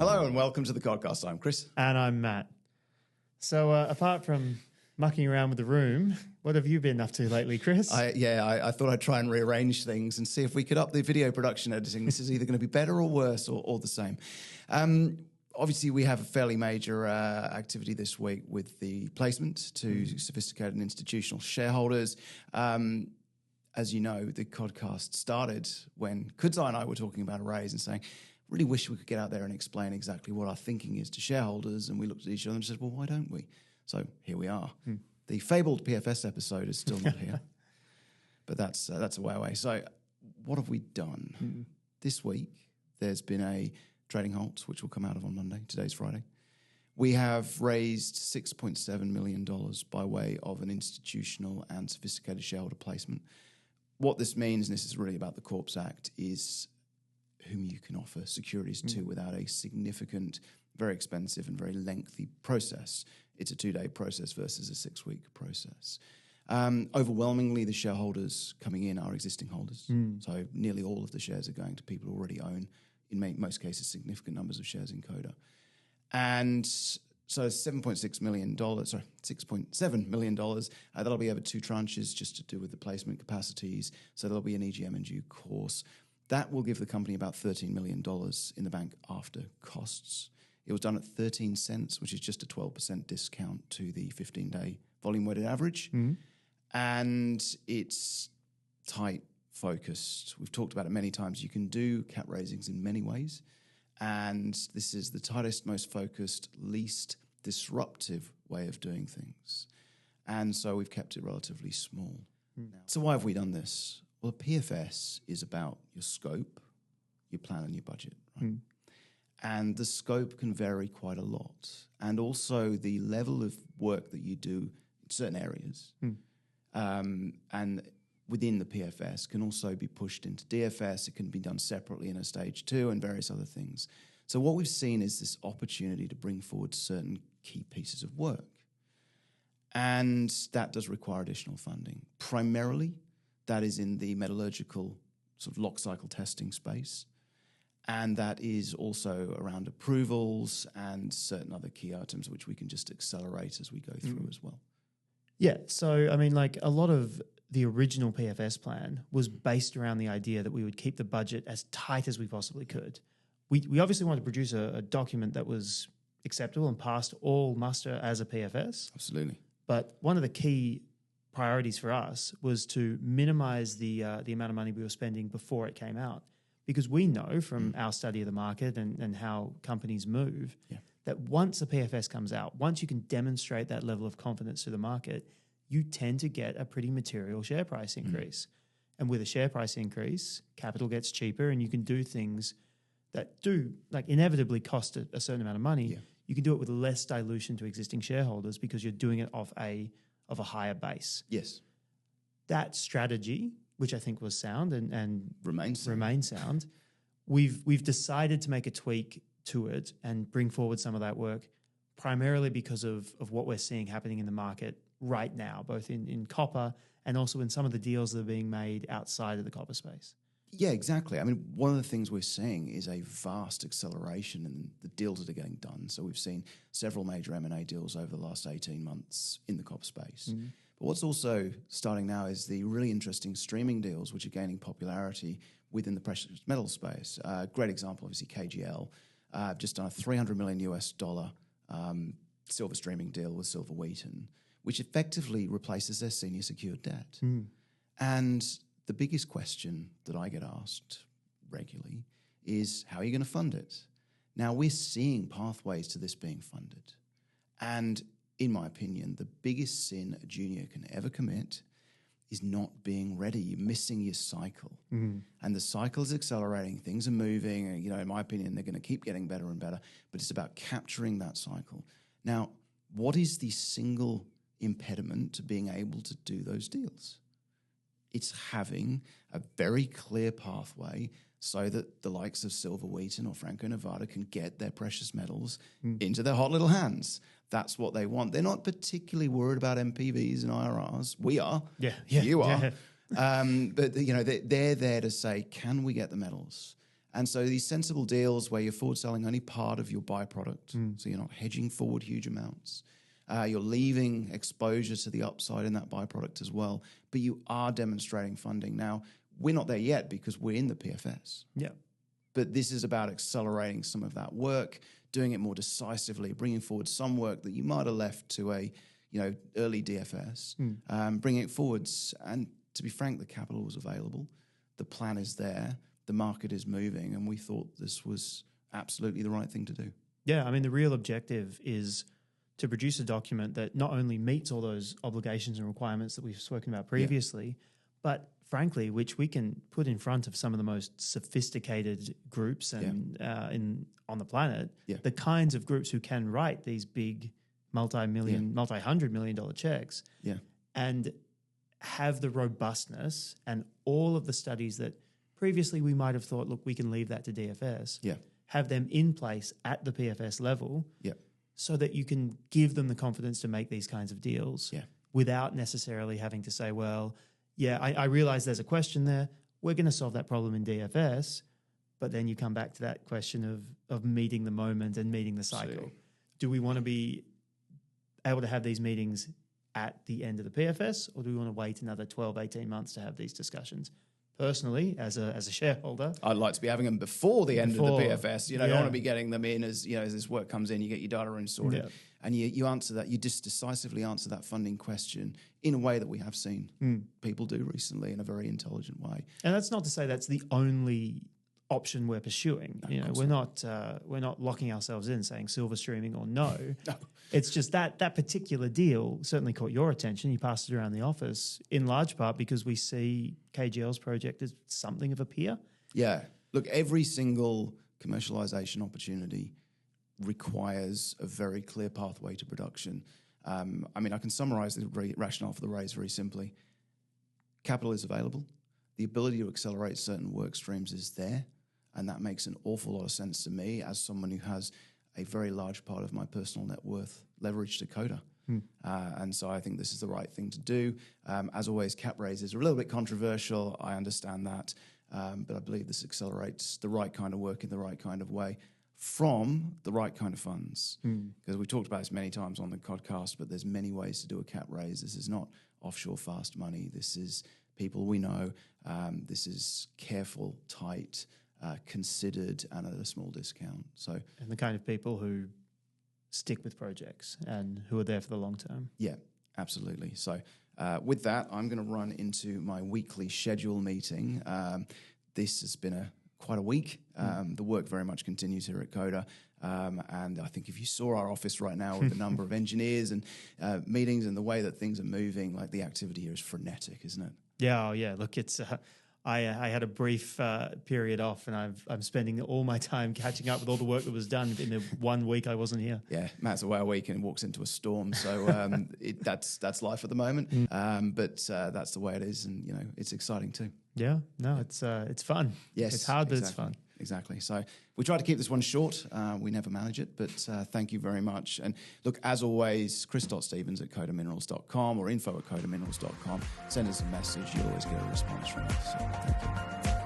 Hello and welcome to the CodCast. I'm Chris. And I'm Matt. So apart from mucking around with the room, what have you been up to lately, Chris? I thought I'd try and rearrange things and see if we could up the video production editing. This is either going to be better or worse or the same. Obviously, we have a fairly major activity this week with the placement to sophisticated and institutional shareholders. As you know, the CodCast started when Kudzai and I were talking about a raise and saying, really wish we could get out there and explain exactly what our thinking is to shareholders. And we looked at each other and said, well, why don't we? So here we are. The fabled PFS episode is still not here, but that's a way away. So what have we done? This week, there's been a trading halt, which will come out of on Monday. Today's Friday. We have raised $6.7 million by way of an institutional and sophisticated shareholder placement. What this means, and this is really about the Corps Act, is whom you can offer securities to without a significant, very expensive and very lengthy process. It's a 2-day process versus a 6-week process. Overwhelmingly, the shareholders coming in are existing holders. So nearly all of the shares are going to people who already own, in most cases, significant numbers of shares in Coda. And so $6.7 million, that'll be over 2 tranches just to do with the placement capacities. So there'll be an EGM in due course. That will give the company about $13 million in the bank after costs. It was done at 13 cents, which is just a 12% discount to the 15-day volume-weighted average. And it's tight, focused. We've talked about it many times. You can do cap raisings in many ways. And this is the tightest, most focused, least disruptive way of doing things. And so we've kept it relatively small. So why have we done this? Well, a PFS is about your scope, your plan and your budget, right? And the scope can vary quite a lot. And also the level of work that you do in certain areas and within the PFS can also be pushed into DFS. It can be done separately in a stage 2 and various other things. So what we've seen is this opportunity to bring forward certain key pieces of work. And that does require additional funding. Primarily, that is in the metallurgical sort of lock cycle testing space. And that is also around approvals and certain other key items which we can just accelerate as we go through as well. Yeah, so I mean, like a lot of the original PFS plan was based around the idea that we would keep the budget as tight as we possibly could. We obviously wanted to produce a document that was acceptable and passed all muster as a PFS. Absolutely. But one of the key priorities for us was to minimize the amount of money we were spending before it came out. Because we know from our study of the market and how companies move that once a PFS comes out, once you can demonstrate that level of confidence to the market, you tend to get a pretty material share price increase. And with a share price increase, capital gets cheaper and you can do things that do like inevitably cost a certain amount of money. You can do it with less dilution to existing shareholders because you're doing it off a higher base. Yes. That strategy, which I think was sound and remains sound, we've decided to make a tweak to it and bring forward some of that work primarily because of what we're seeing happening in the market right now, both in copper and also in some of the deals that are being made outside of the copper space. Yeah, exactly. I mean, one of the things we're seeing is a vast acceleration in the deals that are getting done. So we've seen several major M&A deals over the last 18 months in the copper space. But what's also starting now is the really interesting streaming deals, which are gaining popularity within the precious metal space. Great example, obviously, KGL. Just done a $300 million silver streaming deal with Silver Wheaton, which effectively replaces their senior secured debt. And the biggest question that I get asked regularly is, how are you going to fund it? Now, we're seeing pathways to this being funded. And in my opinion, the biggest sin a junior can ever commit is not being ready. You're missing your cycle. And the cycle is accelerating. Things are moving. And, in my opinion, they're going to keep getting better and better. But it's about capturing that cycle. Now, what is the single impediment to being able to do those deals? It's having a very clear pathway so that the likes of Silver Wheaton or Franco-Nevada can get their precious metals into their hot little hands. That's what they want. They're not particularly worried about MPVs and IRRs. We are. You are. But they're there to say, can we get the metals? And so these sensible deals where you're forward selling only part of your byproduct, so you're not hedging forward huge amounts. You're leaving exposure to the upside in that byproduct as well, but you are demonstrating funding. Now, we're not there yet because we're in the PFS. Yeah. But this is about accelerating some of that work, doing it more decisively, bringing forward some work that you might have left to a early DFS, bringing it forwards. And to be frank, the capital was available. The plan is there. The market is moving, and we thought this was absolutely the right thing to do. Yeah, I mean, the real objective is to produce a document that not only meets all those obligations and requirements that we've spoken about previously, but frankly, which we can put in front of some of the most sophisticated groups and on the planet, the kinds of groups who can write these big multi-hundred-million-dollar checks and have the robustness and all of the studies that previously we might have thought, look, we can leave that to DFS, have them in place at the PFS level so that you can give them the confidence to make these kinds of deals without necessarily having to say, well, I realize there's a question there. We're going to solve that problem in DFS, but then you come back to that question of meeting the moment and meeting the cycle. Do we want to be able to have these meetings at the end of the PFS, or do we want to wait another 12, 18 months to have these discussions? Personally, as a shareholder, I'd like to be having them before the end of the PFS. You want to be getting them in as this work comes in, you get your data room sorted, and you answer that. You just decisively answer that funding question in a way that we have seen people do recently in a very intelligent way. And that's not to say that's the only option we're pursuing. We're not locking ourselves in saying silver streaming or no. It's just that particular deal certainly caught your attention. You passed it around the office in large part because we see KGL's project as something of a peer. Yeah. Look, every single commercialization opportunity requires a very clear pathway to production. I can summarize the rationale for the raise very simply. Capital is available. The ability to accelerate certain work streams is there. And that makes an awful lot of sense to me as someone who has a very large part of my personal net worth leveraged to Coda. And so I think this is the right thing to do. As always, cap raises are a little bit controversial. I understand that. But I believe this accelerates the right kind of work in the right kind of way from the right kind of funds. Because we've talked about this many times on the CodCast, but there's many ways to do a cap raise. This is not offshore fast money. This is people we know. This is careful, tight, considered, and at a small discount. And the kind of people who stick with projects and who are there for the long term. Yeah, absolutely. So with that, I'm going to run into my weekly schedule meeting. This has been quite a week. The work very much continues here at Coda. And I think if you saw our office right now with the number of engineers and meetings and the way that things are moving, like the activity here is frenetic, isn't it? Yeah. Look, it's... I had a brief period off, and I'm spending all my time catching up with all the work that was done in the 1 week I wasn't here. Yeah, Matt's away a week and walks into a storm, so that's life at the moment. But that's the way it is, and it's exciting too. Yeah, no, it's fun. Yes, it's hard, but it's fun. Exactly. So we try to keep this one short. We never manage it, but thank you very much. And look, as always, chris.stevens@codaminerals.com or info@codaminerals.com. Send us a message. You'll always get a response from us. So thank you.